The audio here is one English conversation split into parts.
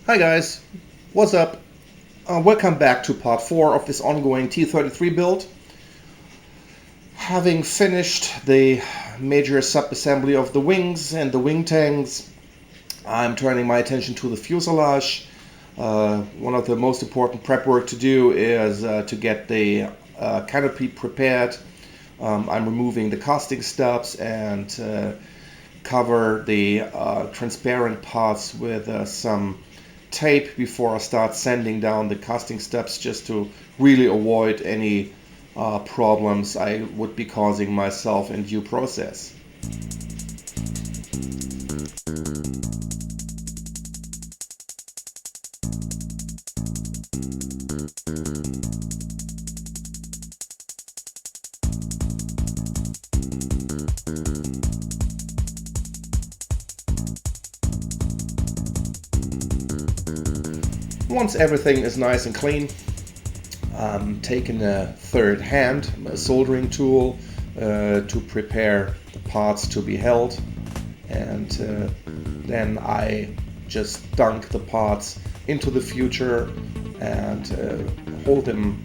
Hi guys, what's up? Welcome back to part 4 of this ongoing T-33 build. Having finished the major sub-assembly of the wings and the wing tanks, I'm turning my attention to the fuselage. One of the most important prep work to do is to get the canopy prepared. I'm removing the casting stubs and cover the transparent parts with some tape before I start sanding down the casting steps, just to really avoid any problems I would be causing myself in due process. Once everything is nice and clean, I'm taking a third hand, a soldering tool, to prepare the parts to be held, and then I just dunk the parts into the future and hold them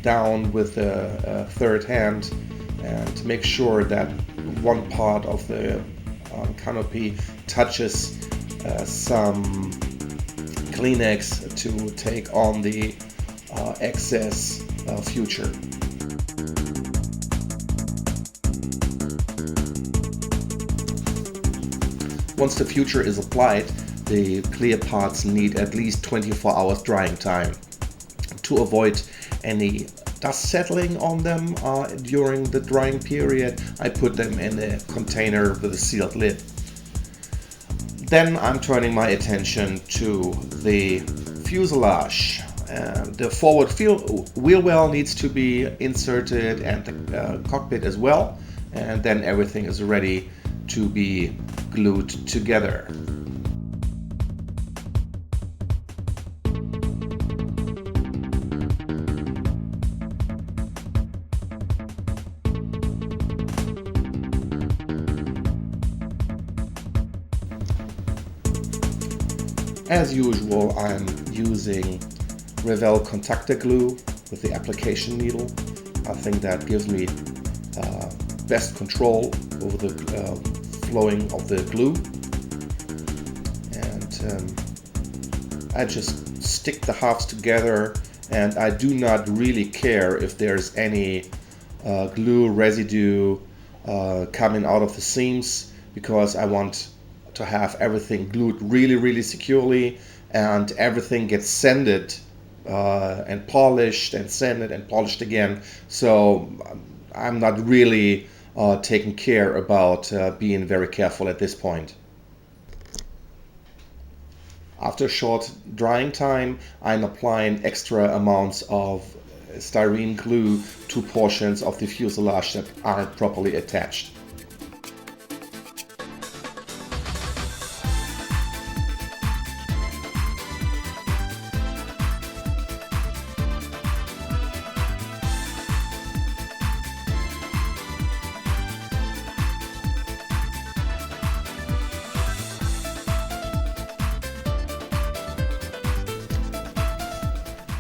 down with a third hand and make sure that one part of the canopy touches some Kleenex to take on the excess future. Once the future is applied, the clear parts need at least 24 hours drying time. To avoid any dust settling on them during the drying period, I put them in a container with a sealed lid. Then I'm turning my attention to the fuselage. The forward wheel well needs to be inserted, and the cockpit as well, and then everything is ready to be glued together. As usual, I'm using Revell contactor glue with the application needle. I think that gives me best control over the flowing of the glue. And I just stick the halves together, and I do not really care if there's any glue residue coming out of the seams, because I want to have everything glued really securely, and everything gets sanded and polished and sanded and polished again. So I'm not really taking care about being very careful at this point. After a short drying time, I'm applying extra amounts of styrene glue to portions of the fuselage that aren't properly attached.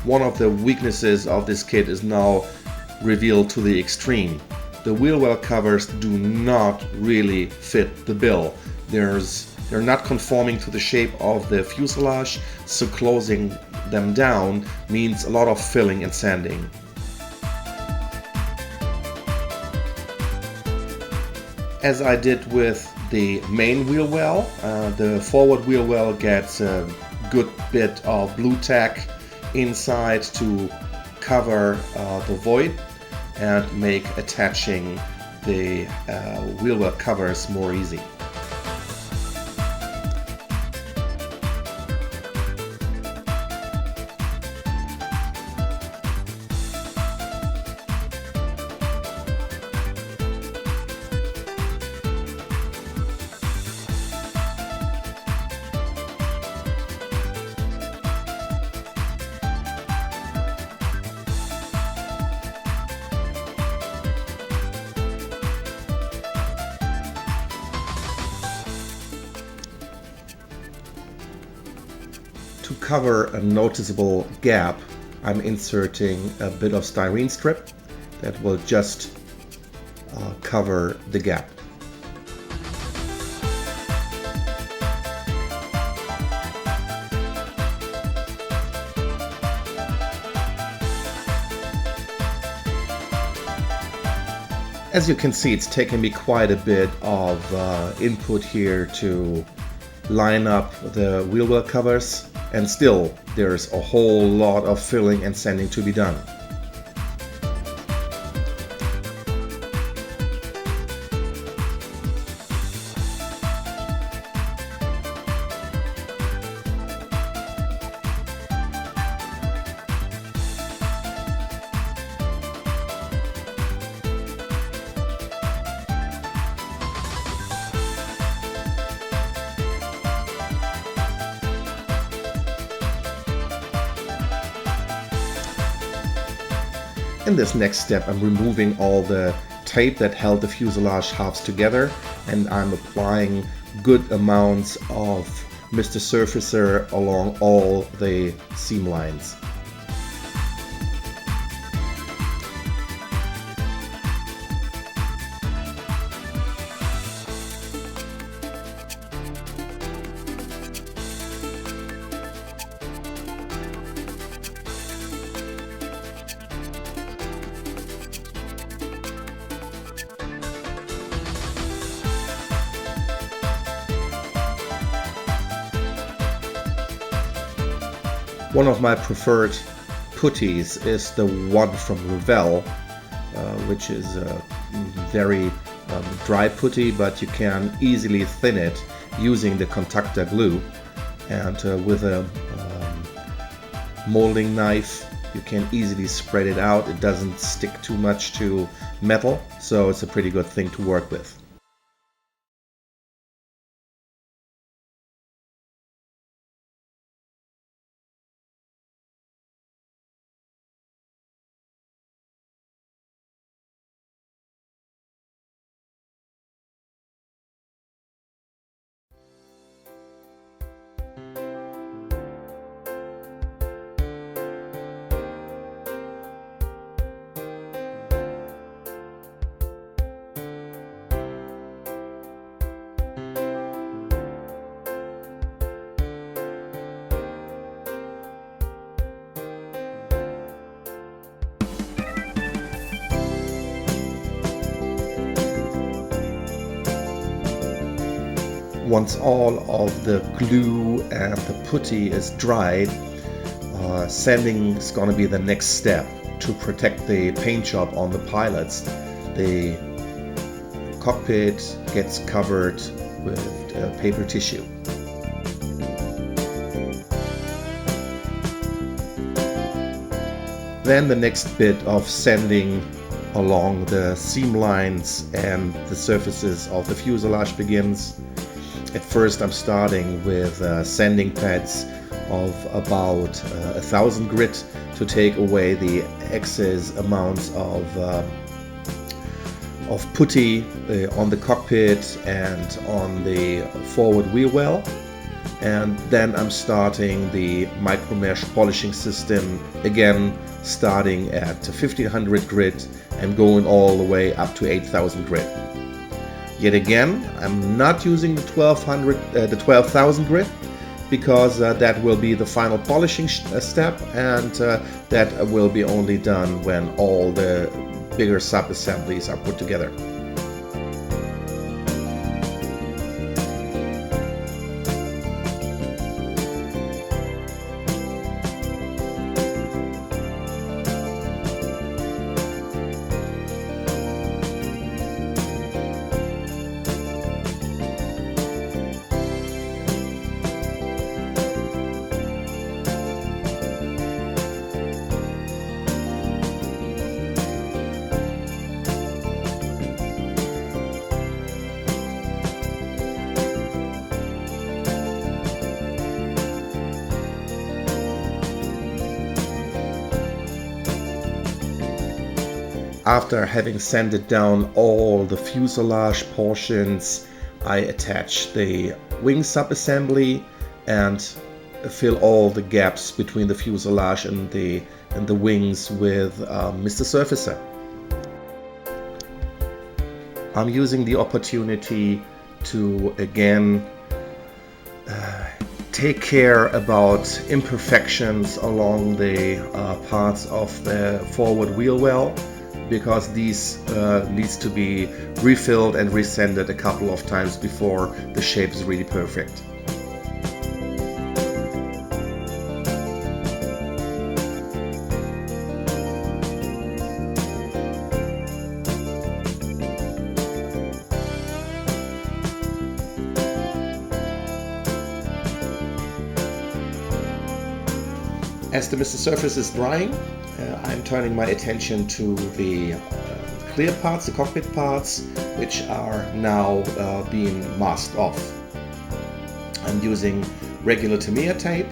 One of the weaknesses of this kit is now revealed to the extreme. The wheel well covers do not really fit the bill. They're not conforming to the shape of the fuselage, so closing them down means a lot of filling and sanding. As I did with the main wheel well, the forward wheel well gets a good bit of blue tack inside to cover the void and make attaching the wheel well covers more easy. To cover a noticeable gap, I'm inserting a bit of styrene strip that will just cover the gap. As you can see, it's taken me quite a bit of input here to line up the wheel well covers, and still there's a whole lot of filling and sanding to be done. In this next step, I'm removing all the tape that held the fuselage halves together, and I'm applying good amounts of Mr. Surfacer along all the seam lines. One of my preferred putties is the one from Revell, which is a very dry putty, but you can easily thin it using the contactor glue. And with a molding knife, you can easily spread it out. It doesn't stick too much to metal, so it's a pretty good thing to work with. Once all of the glue and the putty is dried, sanding is going to be the next step to protect the paint job on the pilots. The cockpit gets covered with paper tissue. Then the next bit of sanding along the seam lines and the surfaces of the fuselage begins. At first I'm starting with sanding pads of about 1000 grit to take away the excess amounts of putty on the cockpit and on the forward wheel well. And then I'm starting the micro mesh polishing system, again starting at 1500 grit and going all the way up to 8000 grit. Yet again, I'm not using the 12,000 grit because that will be the final polishing step, and that will be only done when all the bigger sub-assemblies are put together. After having sanded down all the fuselage portions, I attach the wing sub-assembly, and fill all the gaps between the fuselage and the wings with Mr. Surfacer. I'm using the opportunity to again take care about imperfections along the parts of the forward wheel well, because these needs to be refilled and resanded a couple of times before the shape is really perfect. As the Mr. Surface is drying, I'm turning my attention to the clear parts, the cockpit parts, which are now being masked off. I'm using regular Tamiya tape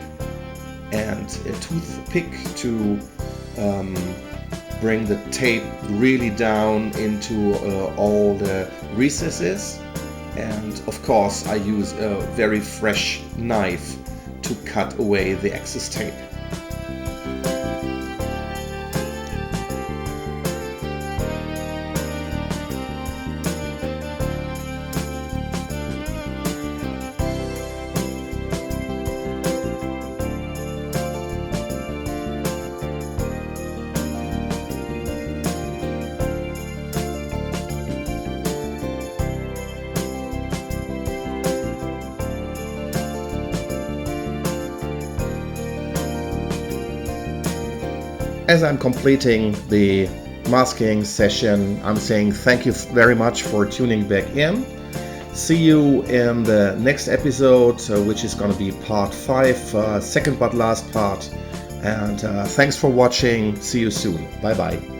and a toothpick to bring the tape really down into all the recesses, and of course I use a very fresh knife to cut away the excess tape. As I'm completing the masking session, I'm saying thank you very much for tuning back in. See you in the next episode, which is going to be part 5, second but last part. And thanks for watching. See you soon. Bye bye.